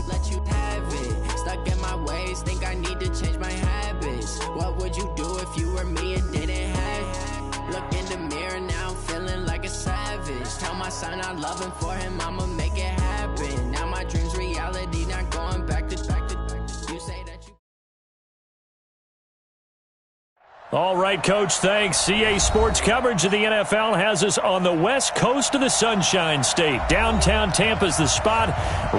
let you have it. Stuck in my ways, think I need to change my habits. What would you do if you were me and didn't have it? Look in the mirror now, I'm feeling like a savage. Tell my son I love him, for him I'ma make it happen. Now my dream's reality, not going back to you say that you. All right, Coach, thanks. CA Sports coverage of the NFL has us on the west coast of the Sunshine State. Downtown Tampa's the spot,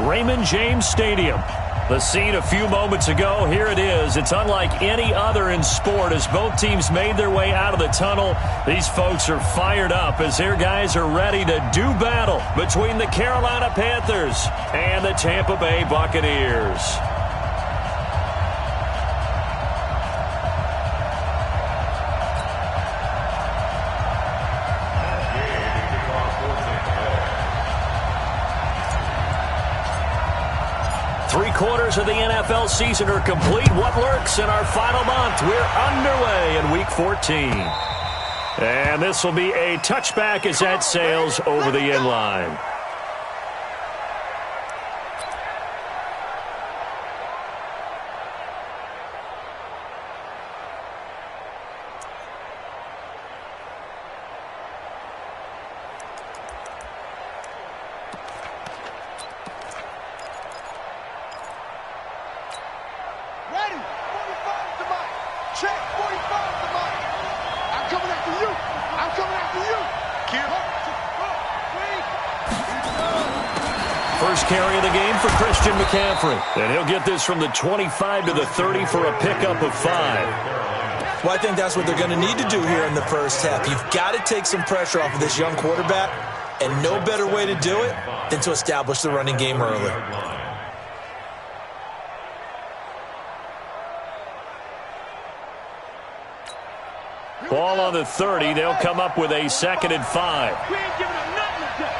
Raymond James Stadium. The scene a few moments ago, here it is. It's unlike any other in sport as both teams made their way out of the tunnel. These folks are fired up as their guys are ready to do battle between the Carolina Panthers and the Tampa Bay Buccaneers. Three-quarters of the NFL season are complete. What lurks in our final month? We're underway in Week 14. And this will be a touchback as that sails over the end line. And he'll get this from the 25 to the 30 for a pickup of 5. Well, I think that's what they're going to need to do here in the first half. You've got to take some pressure off of this young quarterback, and no better way to do it than to establish the running game early. Ball on the 30. They'll come up with a 2nd and 5. We ain't giving them nothing today.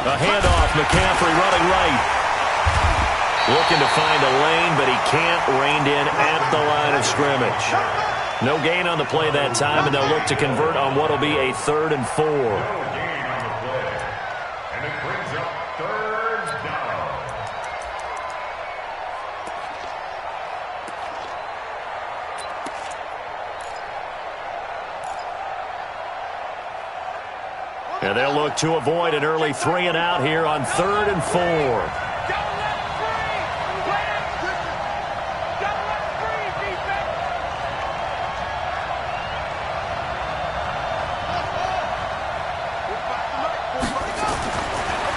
A handoff, McCaffrey running right. Looking to find a lane, but he can't, reined in at the line of scrimmage. No gain on the play that time, and they'll look to convert on what will be a 3rd and 4. And it brings up 3rd down. And they'll look to avoid an early 3 and out here on 3rd and 4.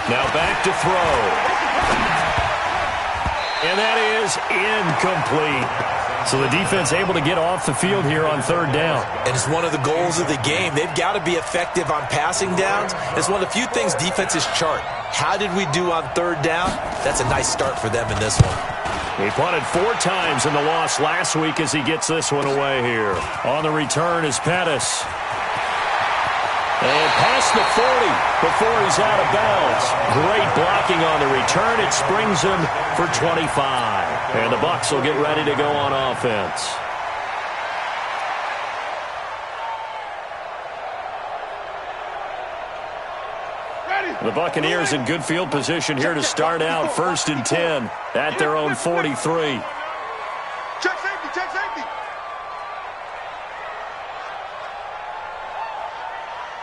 Now back to throw. And that is incomplete. So the defense able to get off the field here on 3rd down. And it's one of the goals of the game. They've got to be effective on passing downs. It's one of the few things defenses chart. How did we do on 3rd down? That's a nice start for them in this one. He punted 4 times in the loss last week as he gets this one away here. On the return is Pettis. And past the 40 before he's out of bounds. Great blocking on the return. It springs him for 25. And the Bucs will get ready to go on offense. The Buccaneers in good field position here to start out 1st and 10 at their own 43. Check safety, check safety.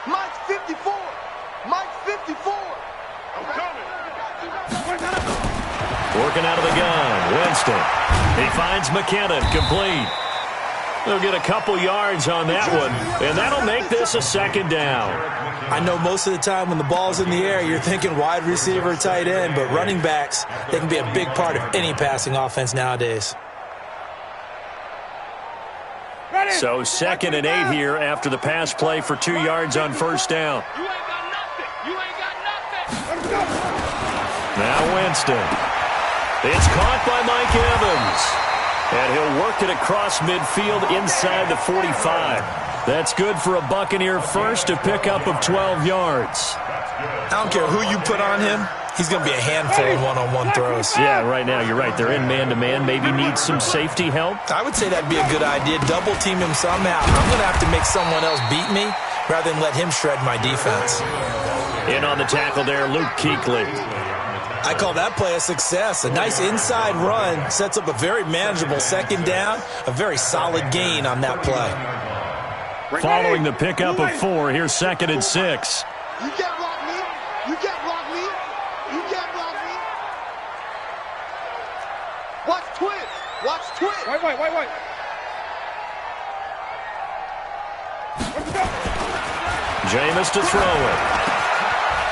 Mike's 54. Mike's 54. I'm coming. Working out of the gun, Winston. He finds McKinnon, complete. They'll get a couple yards on that one, and that'll make this a 2nd down. I know most of the time when the ball's in the air, you're thinking wide receiver, tight end, but running backs, they can be a big part of any passing offense nowadays. So 2nd and 8 here after the pass play for 2 yards on 1st down. You ain't got nothing. You ain't got nothing. Now Winston. It's caught by Mike Evans. And he'll work it across midfield inside the 45. That's good for a Buccaneer first, a pickup of 12 yards. I don't care who you put on him. He's going to be a handful of one-on-one throws. Yeah, right now you're right. They're in man-to-man. Maybe need some safety help. I would say that'd be a good idea. Double team him somehow. I'm going to have to make someone else beat me. rather than let him shred my defense. In on the tackle there, Luke Kuechly. I call that play a success. A nice inside run sets up a very manageable second down, a very solid gain on that play. Following the pickup of 4, here's 2nd and 6. You can't block me. You can't block me. You can't block me. Watch twist. Watch twist. Wait. Jameis to throw it.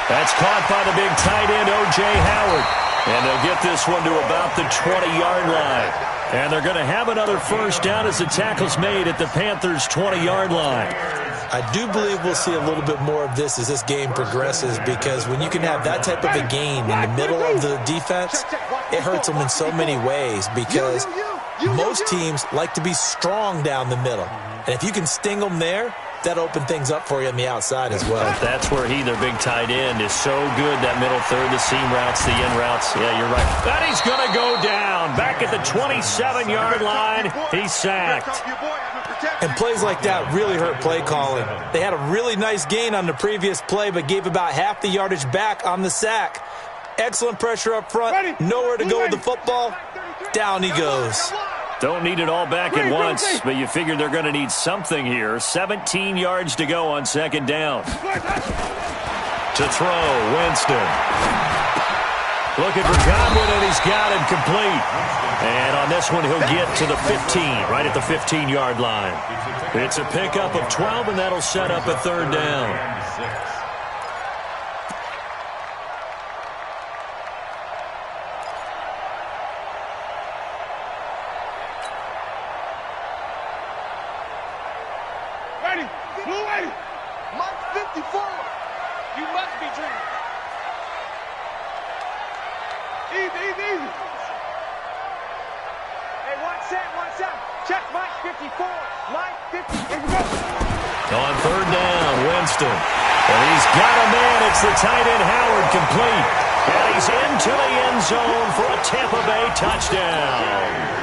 That's caught by the big tight end, O.J. Howard. And they'll get this one to about the 20-yard line. And they're going to have another first down as the tackle's made at the Panthers' 20-yard line. I do believe we'll see a little bit more of this as this game progresses, because when you can have that type of a gain in the middle of the defense, it hurts them in so many ways, because most teams like to be strong down the middle. And if you can sting them there, that open things up for you on the outside as well. That's where their big tight end, is so good. That middle third, the seam routes, the in routes. Yeah, you're right. That he's going to go down. Back at the 27-yard line, he's sacked. And plays like that really hurt play calling. They had a really nice gain on the previous play, but gave about half the yardage back on the sack. Excellent pressure up front. Nowhere to go with the football. Down he goes. Don't need it all back at once, but you figure they're going to need something here. 17 yards to go on 2nd down. To throw, Winston. Looking for Godwin, and he's got him complete. And on this one, he'll get to the 15, right at the 15-yard line. It's a pickup of 12, and that'll set up a 3rd down. Mike 54. You must be dreaming. Easy. Hey, one set. Check Mike 54. Mike 54. On 3rd down, Winston. And he's got a man. It's the tight end, Howard, complete. And he's into the end zone for a Tampa Bay touchdown.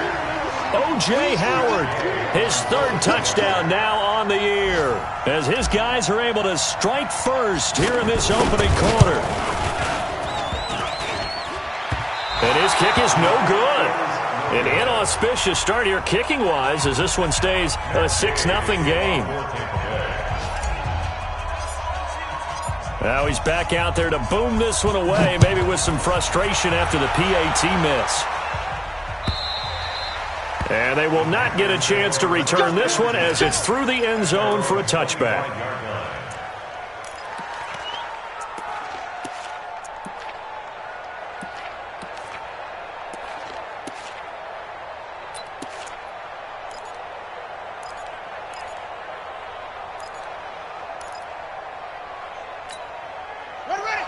O.J. Howard, his 3rd touchdown now on the year, as his guys are able to strike first here in this opening quarter. And his kick is no good. An inauspicious start here kicking-wise, as this one stays a 6-0 game. Now he's back out there to boom this one away, maybe with some frustration after the PAT miss. And they will not get a chance to return this one, as it's through the end zone for a touchback.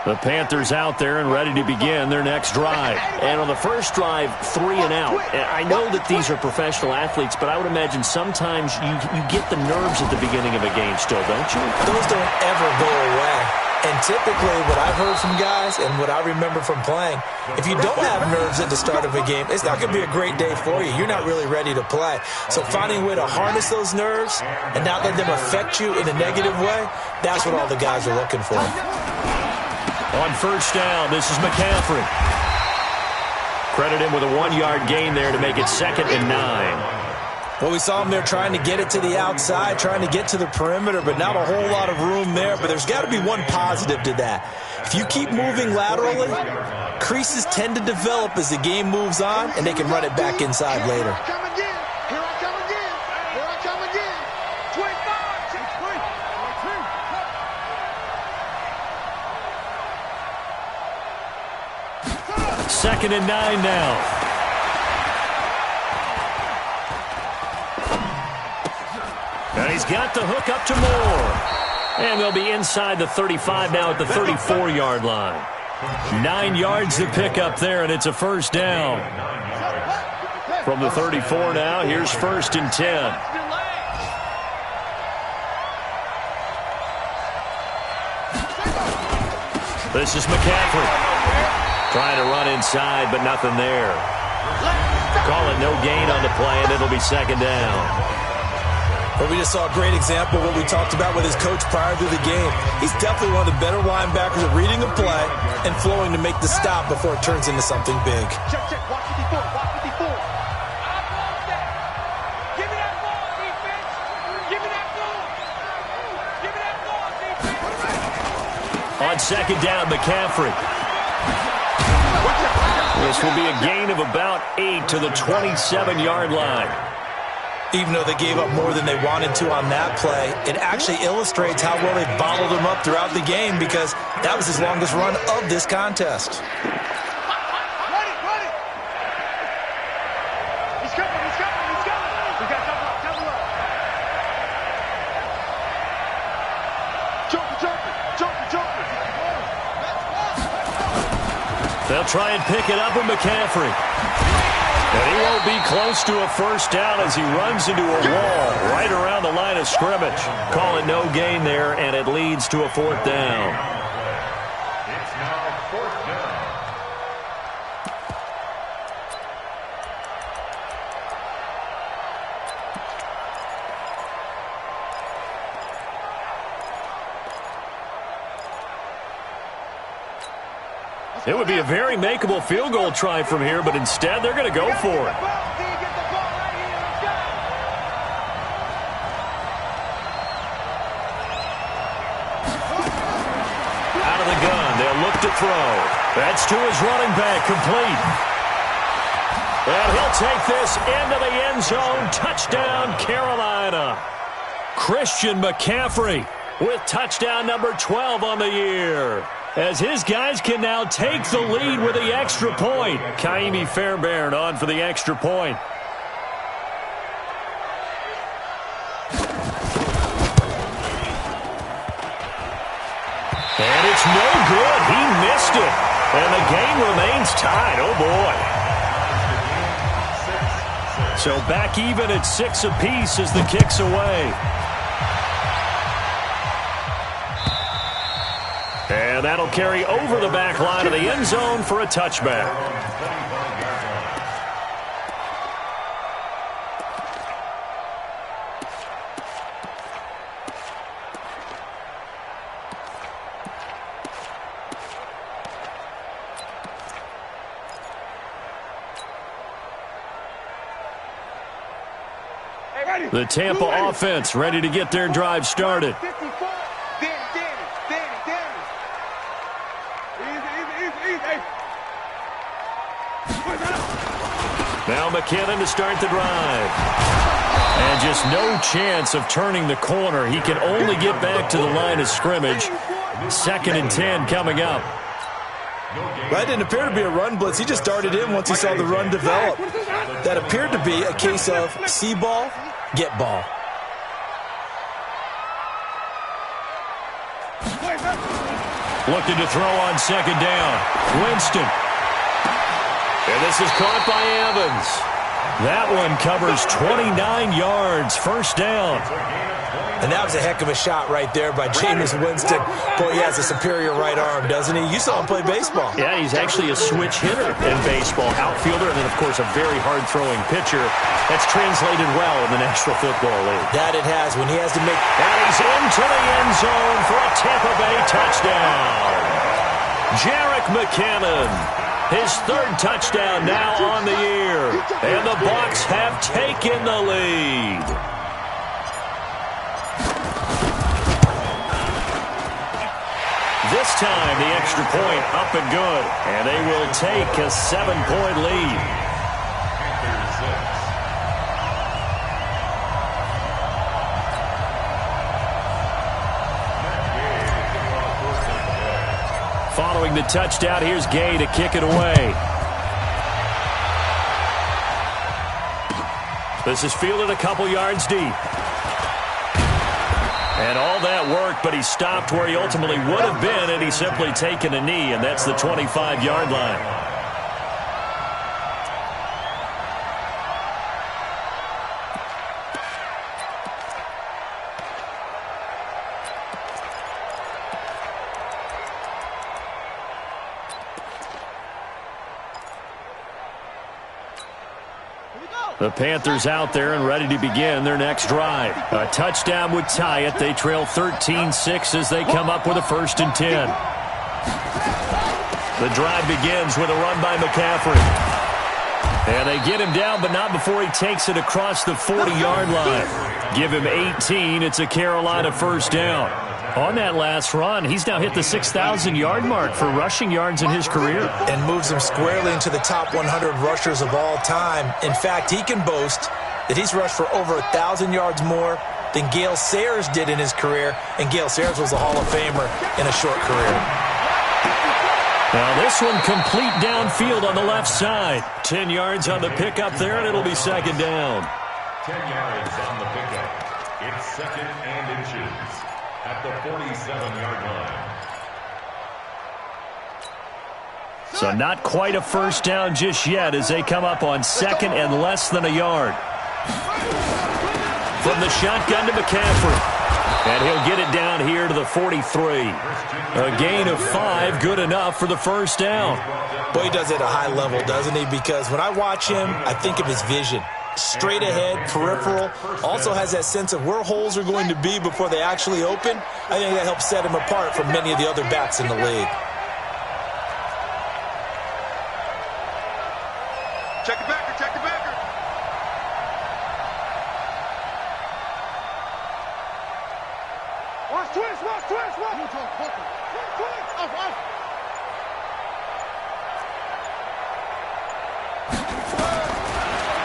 The Panthers out there and ready to begin their next drive. And on the first drive, 3 and out. And I know that these are professional athletes, but I would imagine sometimes you get the nerves at the beginning of a game still, don't you? Those don't ever go away. And typically what I've heard from guys and what I remember from playing, if you don't have nerves at the start of a game, it's not going to be a great day for you. You're not really ready to play. So finding a way to harness those nerves and not let them affect you in a negative way, that's what all the guys are looking for. On first down, this is McCaffrey. Credit him with a 1-yard gain there to make it 2nd and 9. Well, we saw him there trying to get it to the outside, trying to get to the perimeter, but not a whole lot of room there. But there's got to be one positive to that. If you keep moving laterally, creases tend to develop as the game moves on, and they can run it back inside later. Here I come again. 25. 2nd and 9 now. And he's got the hook up to Moore. And they'll be inside the 35 now at the 34-yard line. 9 yards to pick up there, and it's a first down. From the 34 now, here's 1st and 10. This is McCaffrey. Trying to run inside, but nothing there. Call it no gain on the play, and it'll be 2nd down. Well, we just saw a great example of what we talked about with his coach prior to the game. He's definitely one of the better linebackers at reading a play and flowing to make the stop before it turns into something big. Check, check. Watch 54. Watch 54. Give me that ball, defense. Give me that ball. Give me that ball, defense. On second down, McCaffrey. This will be a gain of about 8 to the 27-yard line. Even though they gave up more than they wanted to on that play, it actually illustrates how well they bottled him up throughout the game because that was his longest run of this contest. Run it, run it. He's coming, he's coming, he's coming. We got double up, double up. Joker, joker, joker, joker. They'll try and pick it up with McCaffrey. And he won't be close to a first down as he runs into a wall right around the line of scrimmage. Call it no gain there, and it leads to a fourth down. It's now fourth down. It would be a very makeable field goal try from here, but instead they're going to go for it. Out of the gun, they'll look to throw. That's to his running back, complete. And he'll take this into the end zone. Touchdown, Carolina. Christian McCaffrey with touchdown number 12 on the year, as his guys can now take the lead with the extra point. Kaimi Fairbairn on for the extra point. And it's no good. He missed it. And the game remains tied. Oh, boy. So back even at 6 apiece as the kick's away. And that'll carry over the back line of the end zone for a touchback. The Tampa offense ready to get their drive started. 54. Now McKinnon to start the drive. And just no chance of turning the corner. He can only get back to the line of scrimmage. 2nd and 10 coming up. That didn't appear to be a run blitz. He just darted in once he saw the run develop. That appeared to be a case of see ball, get ball. Looking to throw on 2nd down. Winston. And this is caught by Evans. That one covers 29 yards. First down. And that was a heck of a shot right there by Jameis Winston. Boy, he has a superior right arm, doesn't he? You saw him play baseball. Yeah, he's actually a switch hitter in baseball. Outfielder, and then, of course, a very hard-throwing pitcher. That's translated well in the National Football League. That it has when he has to make... And he's into the end zone for a Tampa Bay touchdown. Jerick McKinnon. His 3rd touchdown now on the year. And the Bucs have taken the lead. This time, the extra point up and good. And they will take a 7-point lead. Following the touchdown, here's Gay to kick it away. This is fielded a couple yards deep. And all that worked, but he stopped where he ultimately would have been, and he's simply taken a knee, and that's the 25-yard line. Here we go. The Panthers out there and ready to begin their next drive. A touchdown would tie it. They trail 13-6 as they come up with a 1st and 10. The drive begins with a run by McCaffrey. And they get him down, but not before he takes it across the 40-yard line. Give him 18. It's a Carolina 1st down. On that last run, he's now hit the 6,000-yard mark for rushing yards in his career. And moves him squarely into the top 100 rushers of all time. In fact, he can boast that he's rushed for over 1,000 yards more than Gale Sayers did in his career. And Gale Sayers was a Hall of Famer in a short career. Now this one complete downfield on the left side. 10 yards on the pickup there, and it'll be 2nd down. 10 yards on the pickup. It's 2nd and inches at the 47-yard line. So not quite a 1st down just yet as they come up on 2nd and less than a yard. From the shotgun to McCaffrey. And he'll get it down here to the 43. A gain of 5, good enough for the 1st down. Boy, he does it at a high level, doesn't he? Because when I watch him, I think of his vision. Straight ahead, peripheral, also has that sense of where holes are going to be before they actually open. I think that helps set him apart from many of the other backs in the league. Check the backer, check the backer. Watch twist, watch twist, watch. Twist, off.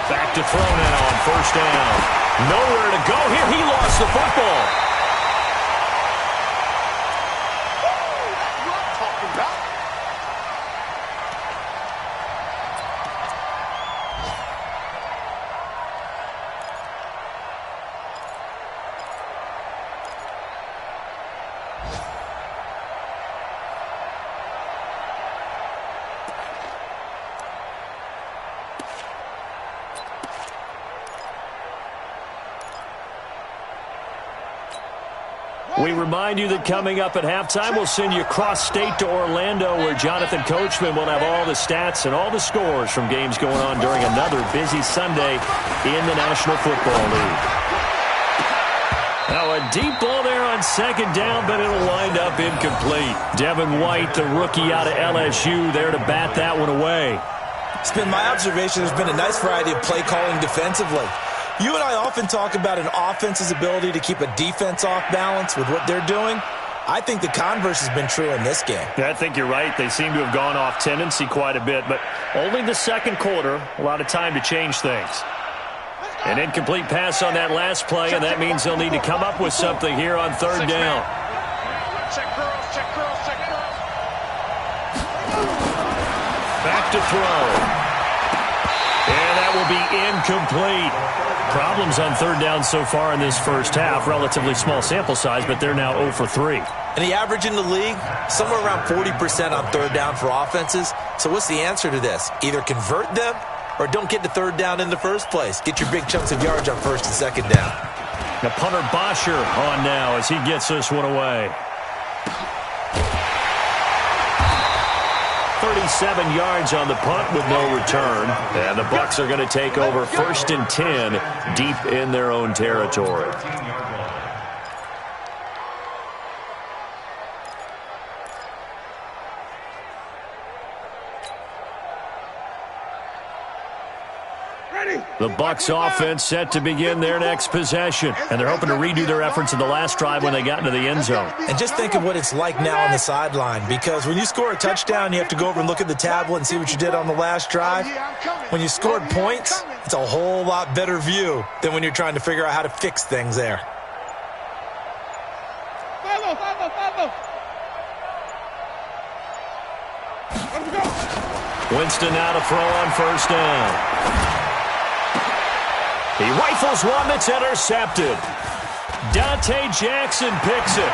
Back to throw now on 1st down. Nowhere to go here. He lost the football. That's what I'm talking about. We remind you that coming up at halftime, we'll send you cross-state to Orlando, where Jonathan Coachman will have all the stats and all the scores from games going on during another busy Sunday in the National Football League. Now a deep ball there on 2nd down, but it'll wind up incomplete. Devin White, the rookie out of LSU, there to bat that one away. It's been my observation there's been a nice variety of play calling defensively. You and I often talk about an offense's ability to keep a defense off balance with what they're doing. I think the converse has been true in this game. Yeah, I think you're right. They seem to have gone off tendency quite a bit, but only the 2nd quarter, a lot of time to change things. An incomplete pass on that last play, and that means they'll need to come up with something here on 3rd down. Check curls, check curls, check curls. Back to throw. And that will be incomplete. Problems on 3rd down so far in this 1st half. Relatively small sample size, but they're now 0 for 3. And the average in the league, somewhere around 40% on 3rd down for offenses. So what's the answer to this? Either convert them or don't get to 3rd down in the first place. Get your big chunks of yards on 1st and 2nd down. Now punter Bosher on now as he gets this one away. 37 yards on the punt with no return. And the Bucs are going to take over 1st and 10 deep in their own territory. The Bucs offense set to begin their next possession. And they're hoping to redo their efforts in the last drive when they got into the end zone. And just think of what it's like now on the sideline, because when you score a touchdown, you have to go over and look at the tablet and see what you did on the last drive. When you scored points, it's a whole lot better view than when you're trying to figure out how to fix things there. Winston now to throw on 1st down. He rifles one that's intercepted. Dante Jackson picks it.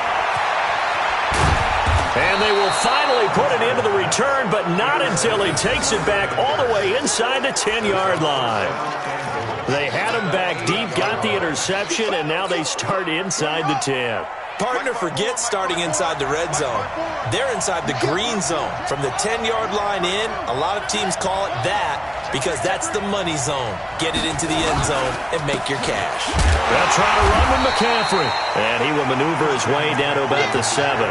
And they will finally put an end to the return, but not until he takes it back all the way inside the 10-yard line. They had him back deep, got the interception, and now they start inside the 10. Partner, forget starting inside the red zone. They're inside the green zone. From the 10-yard line in, a lot of teams call it that because that's the money zone. Get it into the end zone and make your cash. They'll try to run with McCaffrey, and he will maneuver his way down to about the 7.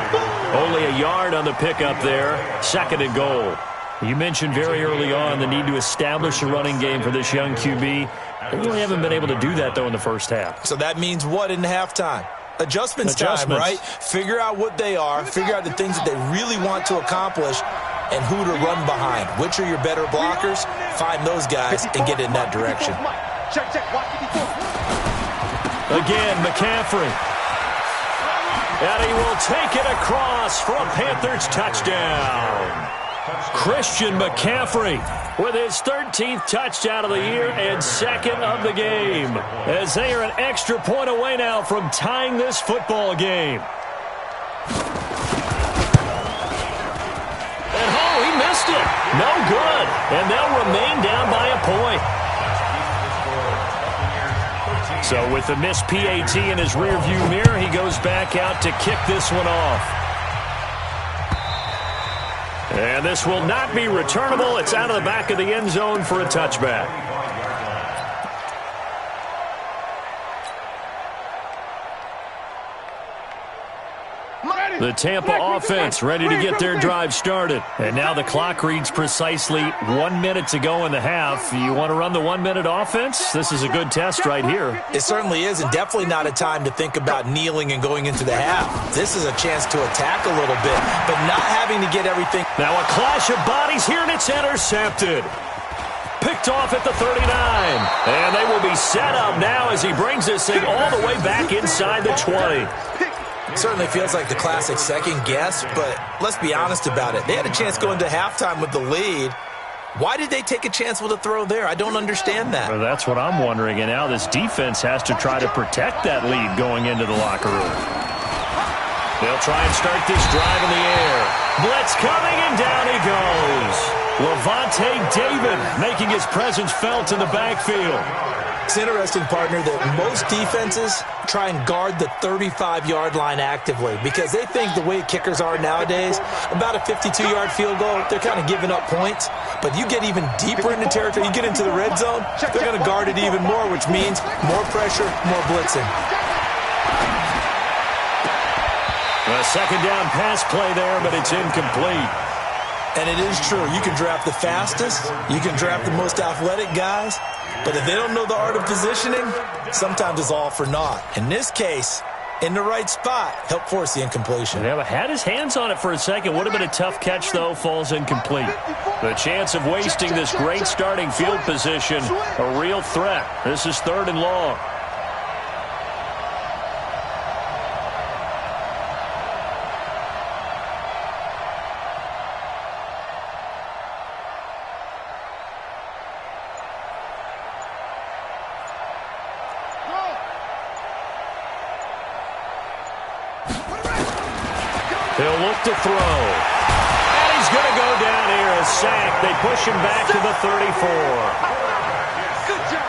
Only a yard on the pickup there, 2nd and goal. You mentioned very early on the need to establish a running game for this young QB. They really haven't been able to do that, though, in the first half. So that means what in halftime? Adjustments time, right? Figure out what they are, figure out the things that they really want to accomplish, and who to run behind. Which are your better blockers? Find those guys and get in that direction. Again, McCaffrey. And he will take it across for a Panthers touchdown. Christian McCaffrey with his 13th touchdown of the year and 2nd of the game, as they are an extra point away now from tying this football game. And he missed it. No good. And they'll remain down by a point. So with the missed PAT in his rearview mirror, he goes back out to kick this one off. And this will not be returnable. It's out of the back of the end zone for a touchback. The Tampa offense ready to get their drive started. And now the clock reads precisely 1 minute to go in the half. You want to run the 1 minute offense? This is a good test right here. It certainly is, and definitely not a time to think about kneeling and going into the half. This is a chance to attack a little bit, but not having to get everything. Now a clash of bodies here, and it's intercepted. Picked off at the 39. And they will be set up now as he brings this thing all the way back inside the 20. Certainly feels like the classic second guess, but let's be honest about it. They had a chance going to halftime with the lead. Why did they take a chance with a throw there? I don't understand that. Well, that's what I'm wondering, and now this defense has to try to protect that lead going into the locker room. They'll try and start this drive in the air. Blitz coming, and down he goes. Levante David making his presence felt in the backfield. It's interesting, partner, that most defenses try and guard the 35-yard line actively because they think the way kickers are nowadays, about a 52-yard field goal, they're kind of giving up points. But you get even deeper into territory, you get into the red zone, they're going to guard it even more, which means more pressure, more blitzing. A second down pass play there, but it's incomplete. And it is true. You can draft the fastest, you can draft the most athletic guys, but if they don't know the art of positioning, sometimes it's all for naught. In this case, in the right spot, help force the incompletion. Yeah, but had his hands on it for a second. Would have been a tough catch, though. Falls incomplete. The chance of wasting this great starting field position, a real threat. This is 3rd and long. He'll look to throw. And he's going to go down here. A sack. They push him back to the 34. Good job.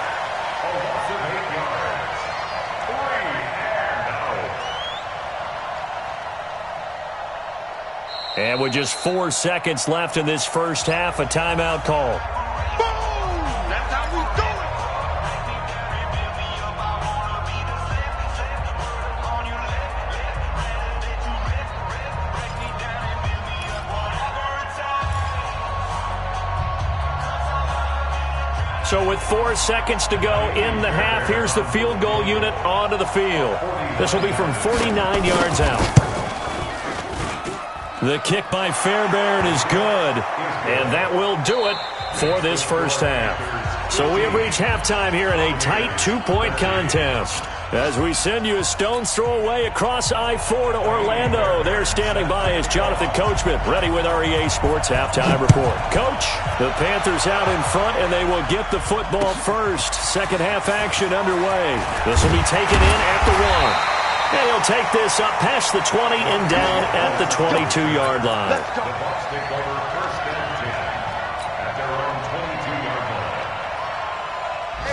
And with just 4 seconds left in this first half, a timeout call. Boom! That's how we do it. So with 4 seconds to go in the half, here's the field goal unit onto the field. This will be from 49 yards out. The kick by Fairbairn is good, and that will do it for this first half. So we have reached halftime here in a tight 2-point contest. As we send you a stone's throw away across I-4 to Orlando. There standing by is Jonathan Coachman, ready with our EA Sports Halftime Report. Coach, the Panthers out in front, and they will get the football first. Second half action underway. This will be taken in at the 1. And he'll take this up past the 20 and down at the 22-yard line. The Bucs take over 1st and 10 at their own 22-yard line.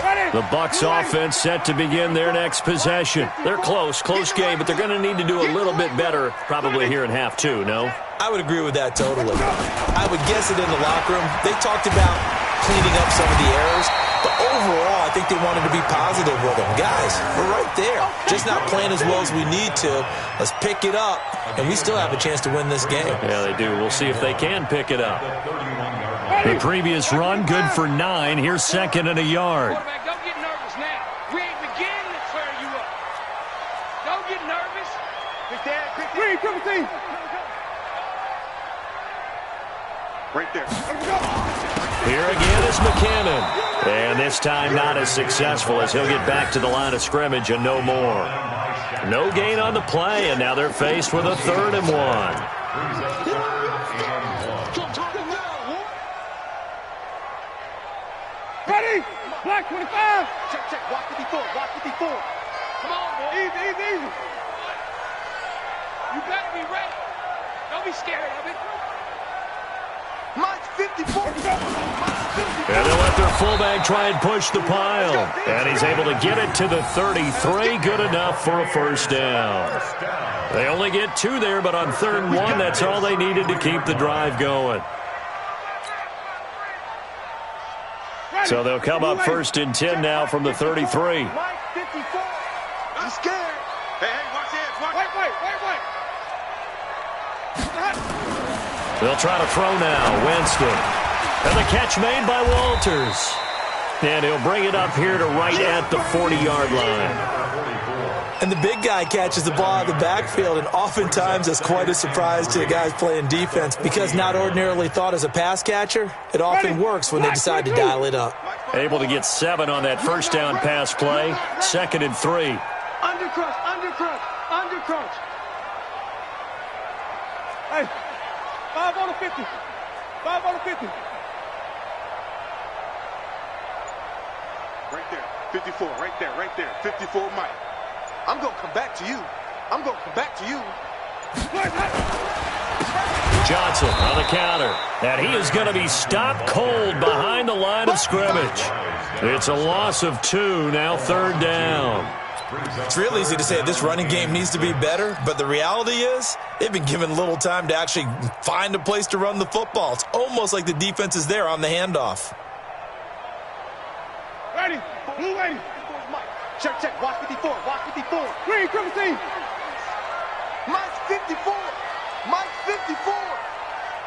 Ready? The Bucs offense set to begin their next possession. They're close game, but they're going to need to do a little bit better probably here in half two, no? I would agree with that totally. I would guess it in the locker room. They talked about cleaning up some of the errors, but overall, I think they wanted to be positive with them. Guys, we're right there. Just not playing as well as we need to. Let's pick it up, and we still have a chance to win this game. Yeah, they do. We'll see if they can pick it up. The previous run, good for 9. Here's second and a yard. Quarterback, don't get nervous now. We ain't beginning to clear you up. Don't get nervous. Big Dad, Big Dad. Right there. Here again is McKinnon. And this time not as successful as he'll get back to the line of scrimmage and no more. No gain on the play, and now they're faced with a 3rd and 1. Ready? Black 25. Check. Walk 54. Come on, boy. Easy. You better be ready. Don't be scared of it. Mike's 54. And they'll let their fullback try and push the pile. And he's able to get it to the 33. Good enough for a first down. They only get 2 there, but on 3rd and 1, that's all they needed to keep the drive going. So they'll come up 1st and 10 now from the 33. Mike 54. I'm scared. Hey, watch it. Wait. They'll try to throw now. Winston. And the catch made by Walters. And he'll bring it up here to right at the 40-yard line. And the big guy catches the ball out of the backfield, and oftentimes that's quite a surprise to the guys playing defense because not ordinarily thought as a pass catcher, it often works when they decide to dial it up. Able to get 7 on that first down pass play. 2nd and 3. Undercrunch. Hey, 5 on the 50. 5 on the 50. Right there. 54. Right there. 54, Mike. I'm going to come back to you. Johnson on the counter. And he is going to be stopped cold behind the line of scrimmage. It's a loss of 2, now 3rd down. It's real easy to say this running game needs to be better, but the reality is they've been given little time to actually find a place to run the football. It's almost like the defense is there on the handoff. Ready. Blue ready. Check. Watch 54. Green, come see. Mike's 54.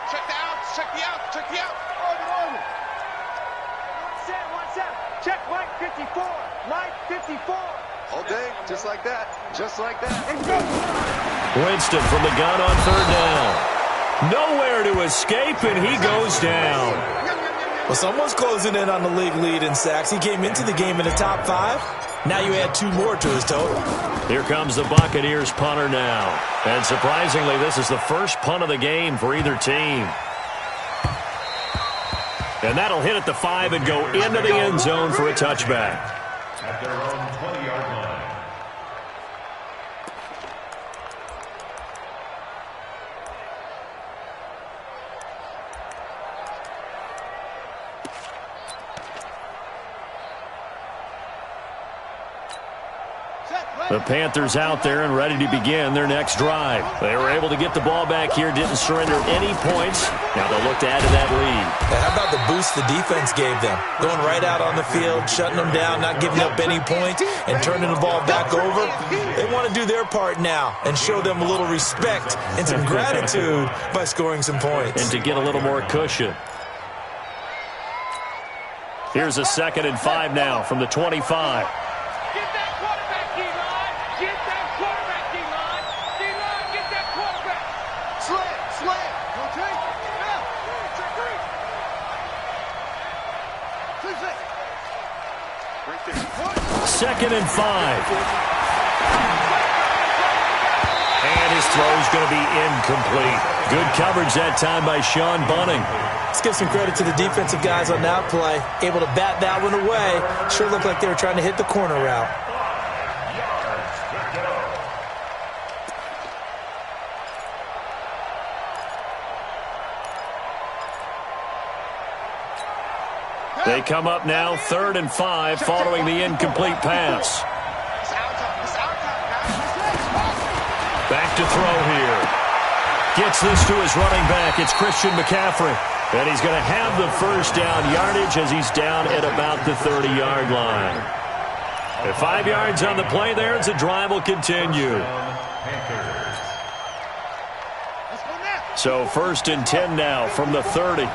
Check the out. Order. 1-7. Check Mike 54. All day, just like that. Winston from the gun on 3rd down. Nowhere to escape, and he goes down. Well, someone's closing in on the league lead in sacks. He came into the game in the top 5. Now you add 2 more to his total. Here comes the Buccaneers punter now. And surprisingly, this is the first punt of the game for either team. And that'll hit at the 5 and go into the end zone for a touchback. At their own 20-yard line. The Panthers out there and ready to begin their next drive. They were able to get the ball back here, didn't surrender any points. Now they'll look to add to that lead. And how about the boost the defense gave them? Going right out on the field, shutting them down, not giving up any points, and turning the ball back over. They want to do their part now and show them a little respect and some gratitude by scoring some points. And to get a little more cushion. Here's a 2nd and 5 now from the 25. Second and 5. And his throw's going to be incomplete. Good coverage that time by Sean Bunting. Let's give some credit to the defensive guys on that play. Able to bat that one away. Sure looked like they were trying to hit the corner route. They come up now 3rd and 5 following the incomplete pass. Back to throw here. Gets this to his running back. It's Christian McCaffrey. And he's going to have the first down yardage as he's down at about the 30-yard line. At 5 yards on the play there as the drive will continue. So 1st and 10 now from the 30.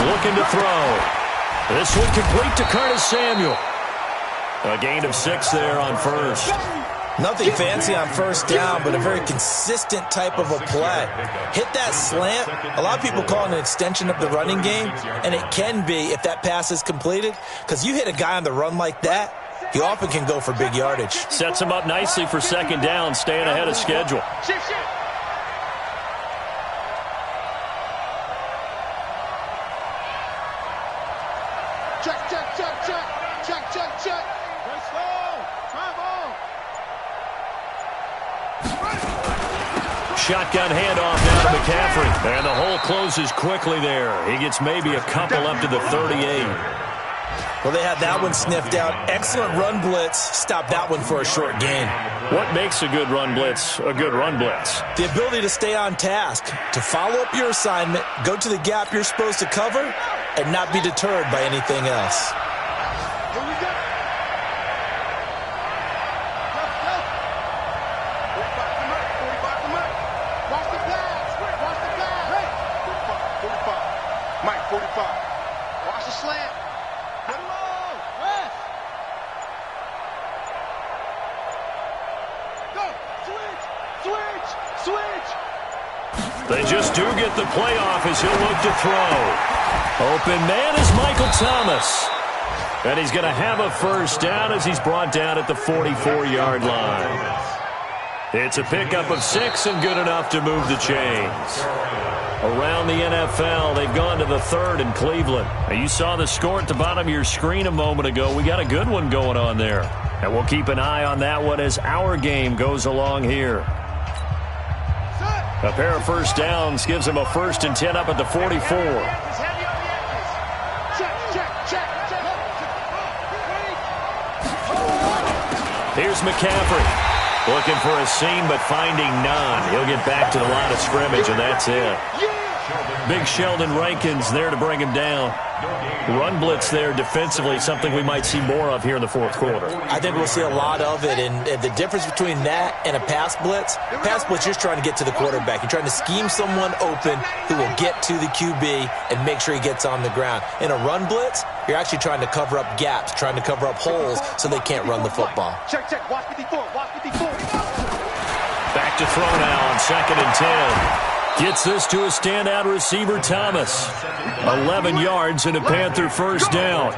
Looking to throw. This one complete to Curtis Samuel. A gain of 6 there on first. Nothing fancy on first down, but a very consistent type of a play. Hit that slant. A lot of people call it an extension of the running game, and it can be if that pass is completed, because you hit a guy on the run like that, he often can go for big yardage. Sets him up nicely for 2nd down, staying ahead of schedule. Shotgun handoff now to McCaffrey. And the hole closes quickly there. He gets maybe a couple up to the 38. Well, they had that one sniffed out. Excellent run blitz. Stop that one for a short gain. What makes a good run blitz a good run blitz? The ability to stay on task, to follow up your assignment, go to the gap you're supposed to cover, and not be deterred by anything else. They just do get the playoff as he'll look to throw. Open man is Michael Thomas. And he's going to have a first down as he's brought down at the 44-yard line. It's a pickup of 6 and good enough to move the chains. Around the NFL, they've gone to the 3rd in Cleveland. Now, you saw the score at the bottom of your screen a moment ago. We got a good one going on there. And we'll keep an eye on that one as our game goes along here. A pair of first downs gives him a 1st and 10 up at the 44. Here's McCaffrey. Looking for a seam, but finding none. He'll get back to the line of scrimmage, and that's it. Big Sheldon Rankins there to bring him down. Run blitz there defensively, something we might see more of here in the 4th quarter. I think we'll see a lot of it, and the difference between that and a pass blitz, you're just trying to get to the quarterback. You're trying to scheme someone open who will get to the QB and make sure he gets on the ground. In a run blitz, you're actually trying to cover up gaps, trying to cover up holes so they can't run the football. Check. Watch 54. Back to throw now on 2nd and 10. Gets this to a standout receiver, Thomas. 11 yards and a Panther first down.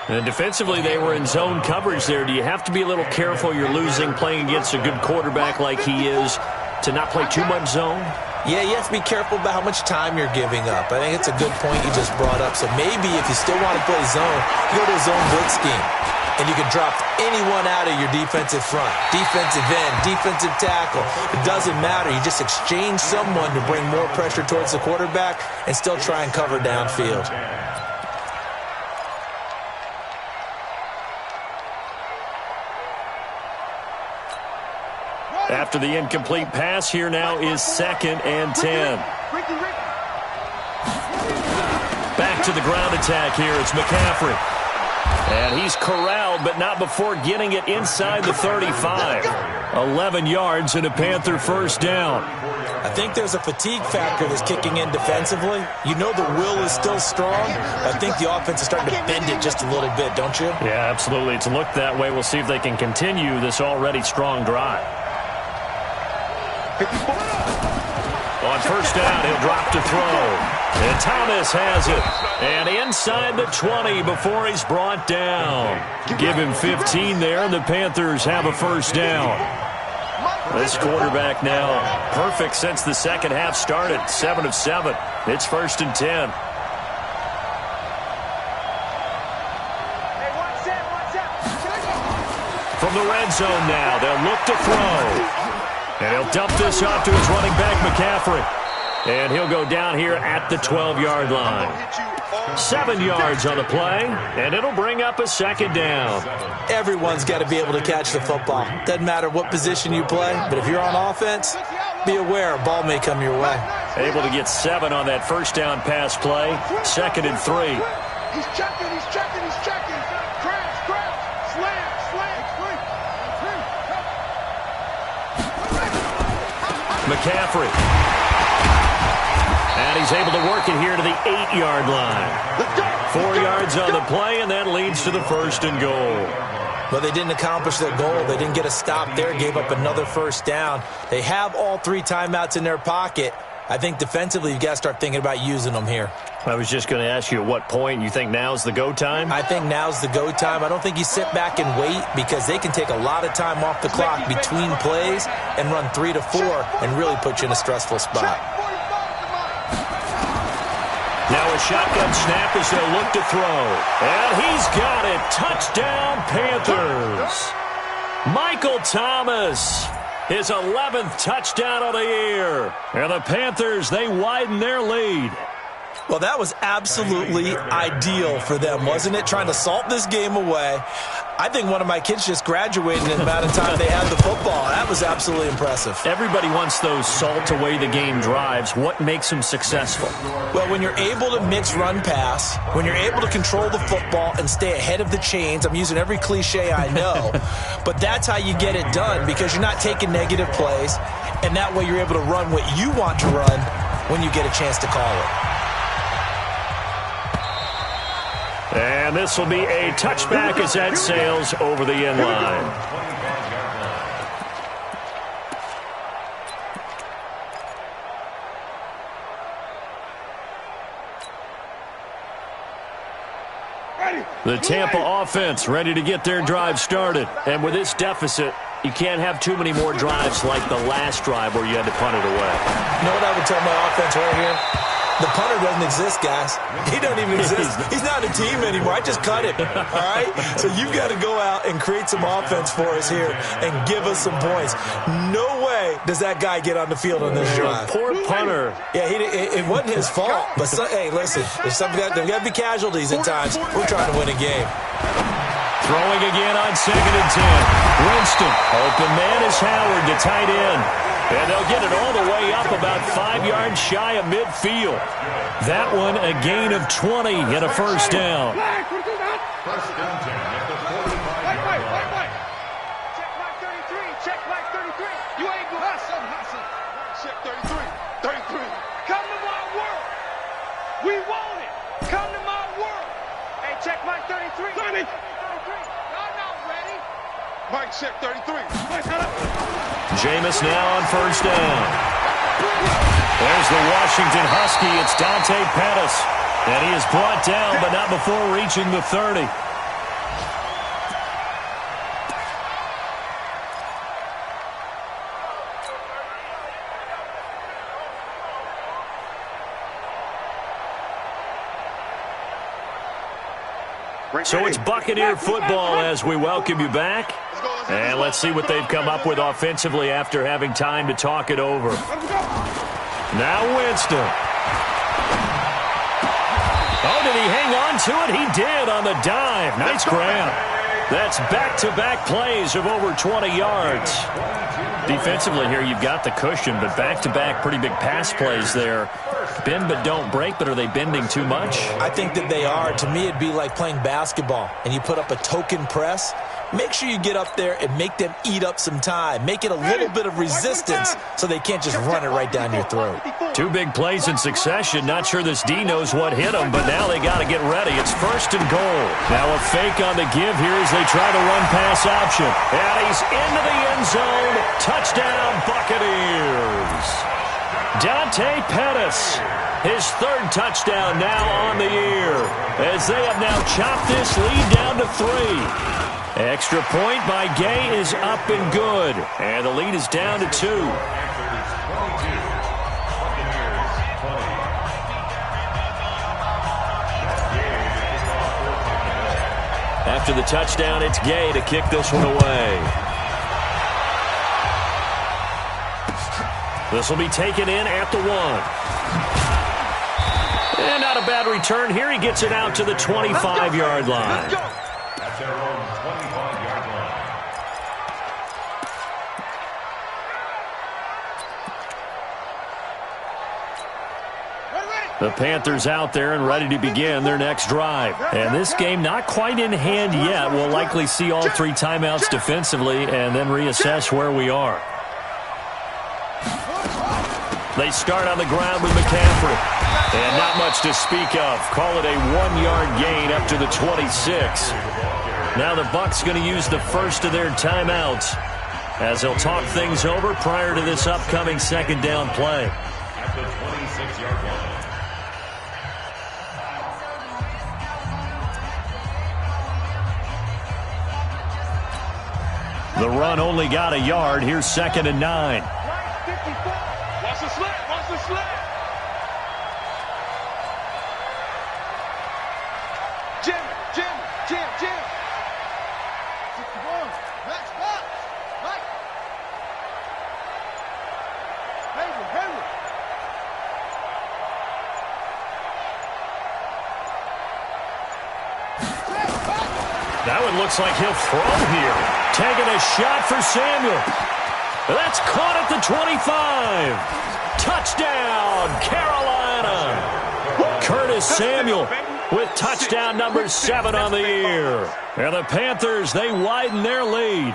And defensively, they were in zone coverage there. Do you have to be a little careful you're losing playing against a good quarterback like he is to not play too much zone? Yeah, you have to be careful about how much time you're giving up. I think it's a good point you just brought up. So maybe if you still want to play zone, you go to a zone blitz scheme. And you can drop anyone out of your defensive front, defensive end, defensive tackle. It doesn't matter. You just exchange someone to bring more pressure towards the quarterback and still try and cover downfield. After the incomplete pass, here now is 2nd and 10. Back to the ground attack here. It's McCaffrey. And he's corralled, but not before getting it inside the 35. 11 yards and a Panther first down. I think there's a fatigue factor that's kicking in defensively. You know the will is still strong. I think the offense is starting to bend it just a little bit, don't you? Yeah, absolutely. It's looked that way. We'll see if they can continue this already strong drive. On first down, he'll drop to throw. And Thomas has it. And inside the 20 before he's brought down. Give him 15 there, and the Panthers have a first down. This quarterback now perfect since the second half started. 7 of 7. It's 1st and 10. From the red zone now, they'll look to throw. And he'll dump this off to his running back, McCaffrey. And he'll go down here at the 12-yard line. 7 yards on the play, and it'll bring up a second down. Everyone's got to be able to catch the football. Doesn't matter what position you play, but if you're on offense, be aware a ball may come your way. Able to get 7 on that first down pass play. 2nd and 3. He's checking, he's checking, he's checking. Crash, slam, McCaffrey. And he's able to work it here to the 8-yard line. 4 yards on the play, and that leads to the 1st and goal. But they didn't accomplish their goal. They didn't get a stop there, gave up another first down. They have all 3 timeouts in their pocket. I think defensively, you've got to start thinking about using them here. I was just going to ask you at what point you think now's the go time? I think now's the go time. I don't think you sit back and wait because they can take a lot of time off the clock between plays and run 3 to 4 and really put you in a stressful spot. Now a shotgun snap as they'll look to throw. And he's got it. Touchdown, Panthers. Michael Thomas, his 11th touchdown of the year. And the Panthers, they widen their lead. Well, that was absolutely ideal for them, wasn't it? Trying to salt this game away. I think one of my kids just graduated in the amount of time they had the football. That was absolutely impressive. Everybody wants those salt-away-the-game drives. What makes them successful? Well, when you're able to mix run-pass, when you're able to control the football and stay ahead of the chains, I'm using every cliche I know, but that's how you get it done because you're not taking negative plays, and that way you're able to run what you want to run when you get a chance to call it. And this will be a touchback as that sails over the end line. The Tampa offense ready to get their drive started. And with this deficit, you can't have too many more drives like the last drive where you had to punt it away. You know what I would tell my offense right here? The punter doesn't exist, guys. He doesn't even exist. He's not a team anymore. I just cut him, all right? So you've got to go out and create some offense for us here and give us some points. No way does that guy get on the field on this drive. Poor punter. Yeah, it wasn't his fault. But, hey, listen, there's got to be casualties at times. We're trying to win a game. Throwing again on 2nd and 10. Winston. Open man is Howard, the tight end. And they'll get it all the way up about 5 yards shy of midfield. That one a gain of 20 and a first down. First down 10 at the 45-yard line. Check mark 33. Check mark 33. You ain't going to hustle. Check 33. 33. Come to my world. We want it. Come to my world. Hey, check mark 33. 33. Y'all not ready. Mike, check 33. Jameis now on first down. There's the Washington Husky. It's Dante Pettis. And he is brought down, but not before reaching the 30. So it's Buccaneer football as we welcome you back. And let's see what they've come up with offensively after having time to talk it over. Now Winston. Oh, did he hang on to it? He did on the dive. Nice grab. That's back-to-back plays of over 20 yards. Defensively here, you've got the cushion, but back-to-back pretty big pass plays there. Bend but don't break, but are they bending too much? I think that they are. To me, it'd be like playing basketball, and you put up a token press. Make sure you get up there and make them eat up some time. Make it a little bit of resistance so they can't just run it right down your throat. 2 big plays in succession. Not sure this D knows what hit them, but now they got to get ready. It's 1st and goal. Now a fake on the give here as they try to run pass option. And he's into the end zone. Touchdown, Buccaneers. Dante Pettis, his 3rd touchdown now on the year, as they have now chopped this lead down to 3. Extra point by Gay is up and good, and the lead is down to 2. After the touchdown, it's Gay to kick this one away. This will be taken in at the 1. And not a bad return here. He gets it out to the 25-yard line. At their own 25-yard line. The Panthers out there and ready to begin their next drive. And this game not quite in hand yet. We'll likely see all 3 timeouts defensively and then reassess where we are. They start on the ground with McCaffrey. And not much to speak of. Call it a 1-yard gain up to the 26. Now the Bucs going to use the first of their timeouts as they'll talk things over prior to this upcoming second down play. At the 26-yard line. The run only got a yard. Here's 2nd and 9. Watch the slant. Watch the slant. Jim. 61. Max box. Right. Hayward. That one looks like he'll throw here. Taking a shot for Samuel. That's caught at the 25. Touchdown, Carolina. Curtis Samuel with touchdown number 7 on the year. And the Panthers, they widen their lead.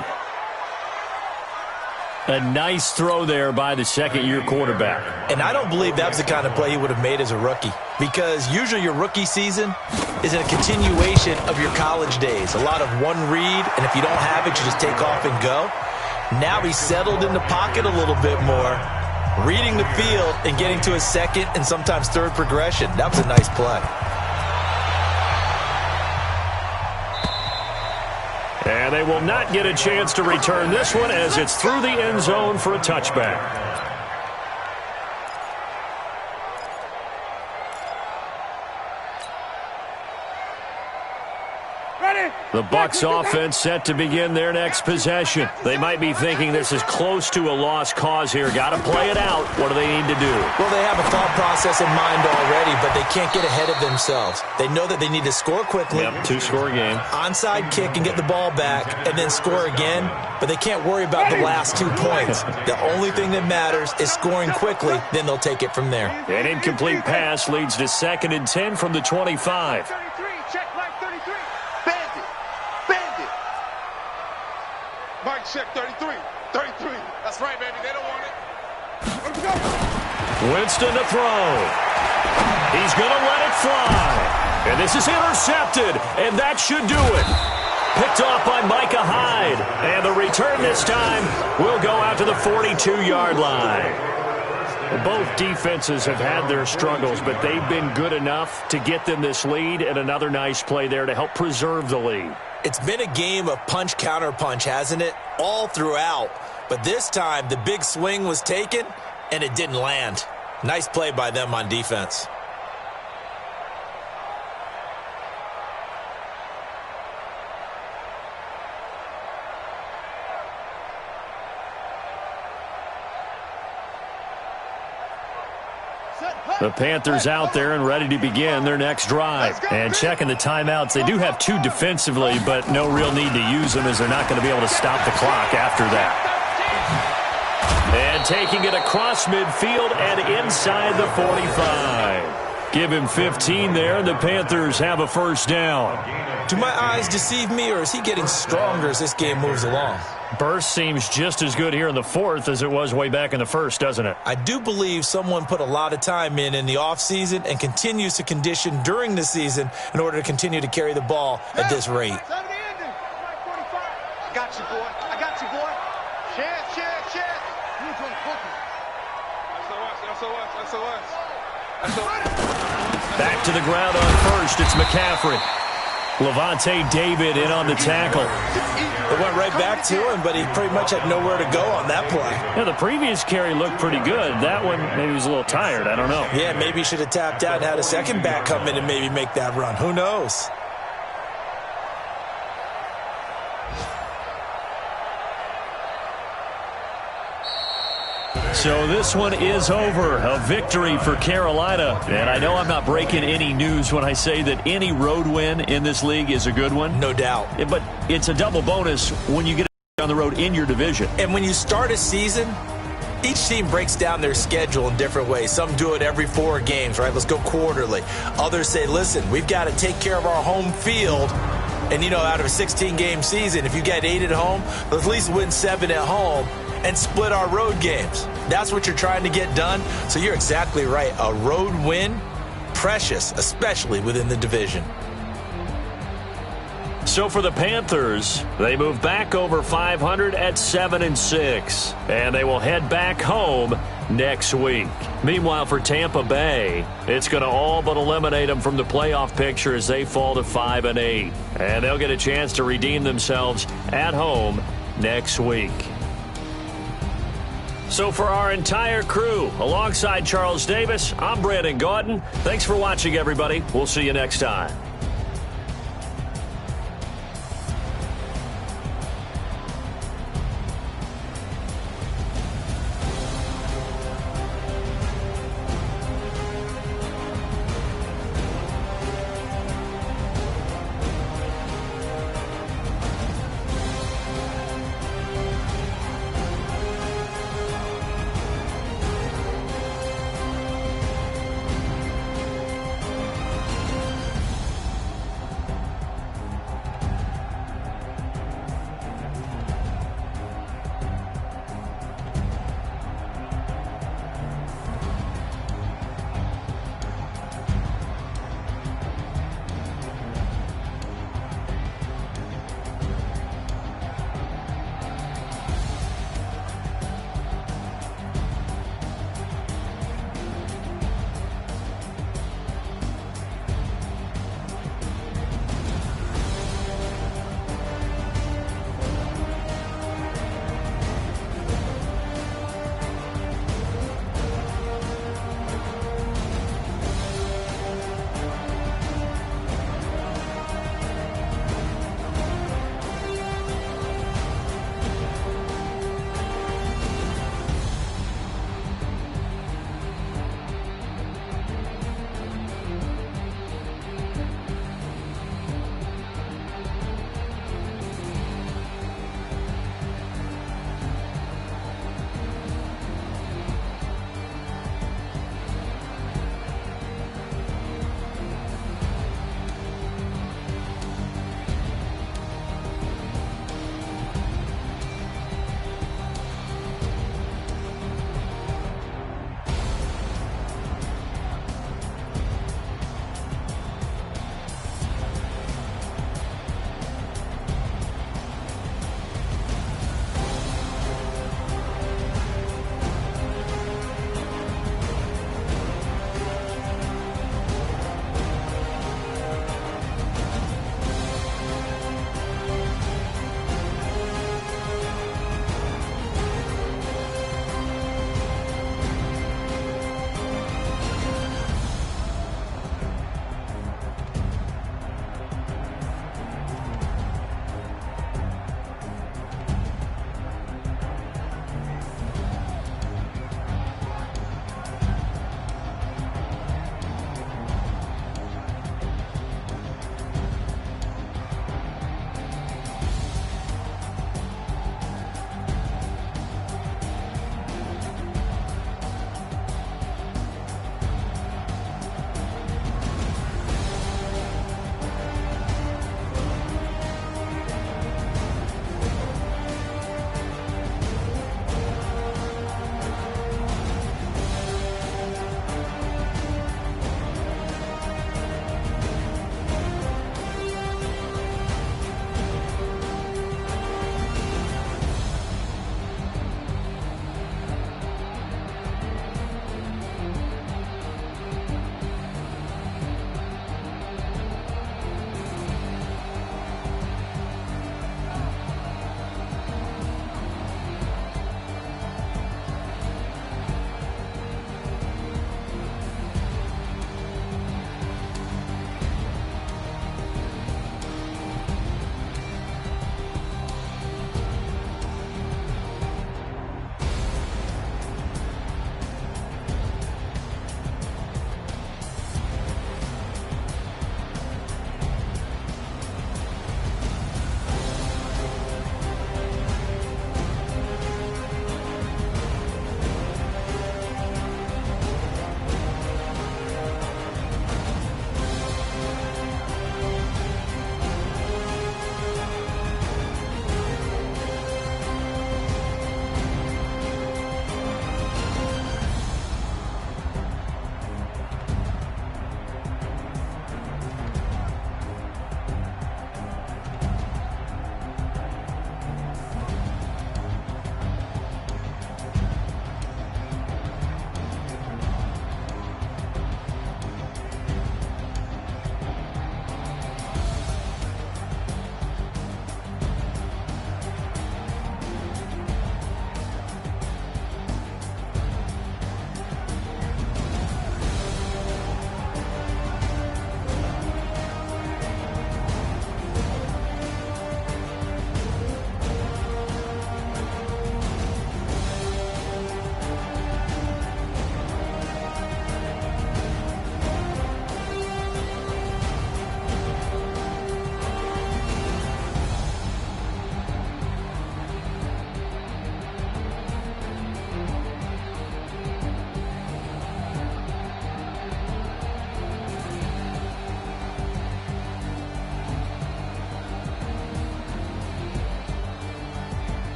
A nice throw there by the second-year quarterback. And I don't believe that was the kind of play he would have made as a rookie, because usually your rookie season is a continuation of your college days. A lot of one read, and if you don't have it, you just take off and go. Now he's settled in the pocket a little bit more, reading the field and getting to a second and sometimes third progression. That was a nice play. And they will not get a chance to return this one as it's through the end zone for a touchback. The Bucs offense set to begin their next possession. They might be thinking this is close to a lost cause here. Got to play it out. What do they need to do? Well, they have a thought process in mind already, but they can't get ahead of themselves. They know that they need to score quickly. Yep, 2-score game. Onside kick and get the ball back and then score again, but they can't worry about the last 2 points. The only thing that matters is scoring quickly, then they'll take it from there. An incomplete pass leads to 2nd and 10 from the 25. Check right 33. Bandit. Mike check 33. That's right, baby. They don't want it. Let's go. Winston to throw. He's going to let it fly. And this is intercepted, and that should do it. Picked off by Micah Hyde. And the return this time will go out to the 42-yard line. Both defenses have had their struggles, but they've been good enough to get them this lead, and another nice play there to help preserve the lead. It's been a game of punch-counter-punch, hasn't it? All throughout. But this time, the big swing was taken, and it didn't land. Nice play by them on defense. The Panthers out there and ready to begin their next drive. And checking the timeouts, they do have 2 defensively, but no real need to use them as they're not going to be able to stop the clock after that. And taking it across midfield and inside the 45. Give him 15 there, and the Panthers have a first down. Do my eyes deceive me, or is he getting stronger as this game moves along? Burst seems just as good here in the 4th as it was way back in the 1st, doesn't it? I do believe someone put a lot of time in the offseason and continues to condition during the season in order to continue to carry the ball at this rate. I got you, boy. Chance. Who's on the focus? SOS. Back to the ground on first. It's McCaffrey. Levante David in on the tackle. It went right back to him, but he pretty much had nowhere to go on that play. Yeah, the previous carry looked pretty good. That one, maybe he was a little tired. I don't know. Yeah, maybe he should have tapped out and had a second back come in and maybe make that run. Who knows? So this one is over. A victory for Carolina. And I know I'm not breaking any news when I say that any road win in this league is a good one. No doubt. But it's a double bonus when you get on the road in your division. And when you start a season, each team breaks down their schedule in different ways. Some do it every 4 games, right? Let's go quarterly. Others say, listen, we've got to take care of our home field. And, out of a 16-game season, if you get 8 at home, let's at least win 7 at home and split our road games. That's what you're trying to get done. So you're exactly right. A road win, precious, especially within the division. So for the Panthers, they move back over 500 at 7-6, and they will head back home next week. Meanwhile, for Tampa Bay, it's going to all but eliminate them from the playoff picture as they fall to 5-8, and they'll get a chance to redeem themselves at home next week. So for our entire crew, alongside Charles Davis, I'm Brandon Gaudin. Thanks for watching, everybody. We'll see you next time.